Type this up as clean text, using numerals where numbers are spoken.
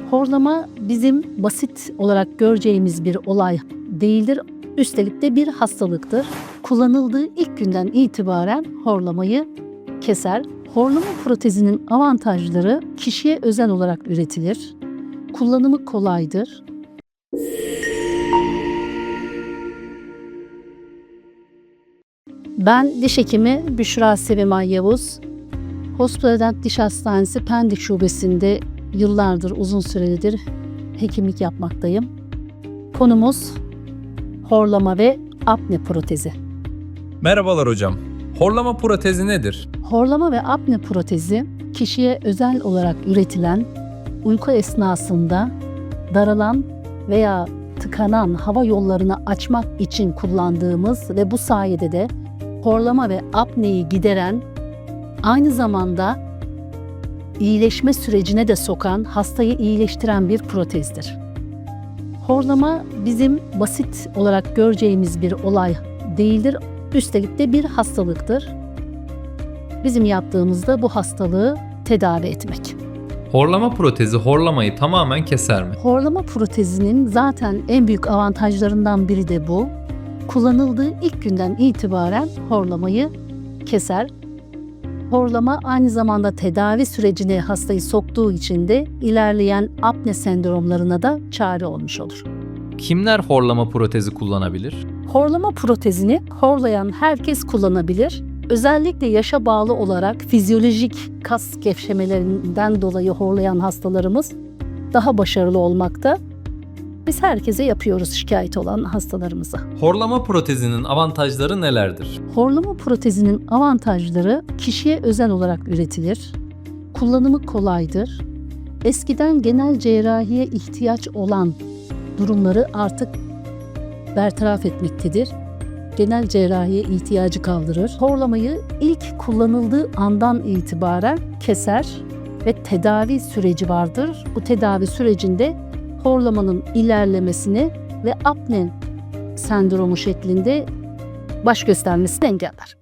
Horlama bizim basit olarak göreceğimiz bir olay değildir. Üstelik de bir hastalıktır. Kullanıldığı ilk günden itibaren horlamayı keser. Horlama protezinin avantajları kişiye özel olarak üretilir. Kullanımı kolaydır. Ben diş hekimi Büşra Sevimay Yavuz. Hospitalet Diş Hastanesi Pendik Şubesi'nde yıllardır, uzun süredir hekimlik yapmaktayım. Konumuz horlama ve apne protezi. Merhabalar hocam. Horlama protezi nedir? Horlama ve apne protezi kişiye özel olarak üretilen, uyku esnasında daralan veya tıkanan hava yollarını açmak için kullandığımız ve bu sayede de horlama ve apneyi gideren, aynı zamanda iyileşme sürecine de sokan, hastayı iyileştiren bir protezdir. Horlama bizim basit olarak göreceğimiz bir olay değildir. Üstelik de bir hastalıktır. Bizim yaptığımızda bu hastalığı tedavi etmek. Horlama protezi horlamayı tamamen keser mi? Horlama protezinin zaten en büyük avantajlarından biri de bu. Kullanıldığı ilk günden itibaren horlamayı keser. Horlama aynı zamanda tedavi sürecine hastayı soktuğu için de ilerleyen apne sendromlarına da çare olmuş olur. Kimler horlama protezi kullanabilir? Horlama protezini horlayan herkes kullanabilir. Özellikle yaşa bağlı olarak fizyolojik kas gevşemelerinden dolayı horlayan hastalarımız daha başarılı olmakta. Biz herkese yapıyoruz şikayet olan hastalarımıza. Horlama protezinin avantajları nelerdir? Horlama protezinin avantajları kişiye özel olarak üretilir. Kullanımı kolaydır. Eskiden genel cerrahiye ihtiyaç olan durumları artık bertaraf etmektedir. Genel cerrahiye ihtiyacı kaldırır. Horlamayı ilk kullanıldığı andan itibaren keser ve tedavi süreci vardır. Bu tedavi sürecinde horlamanın ilerlemesini ve apne sendromu şeklinde baş göstermesini engeller.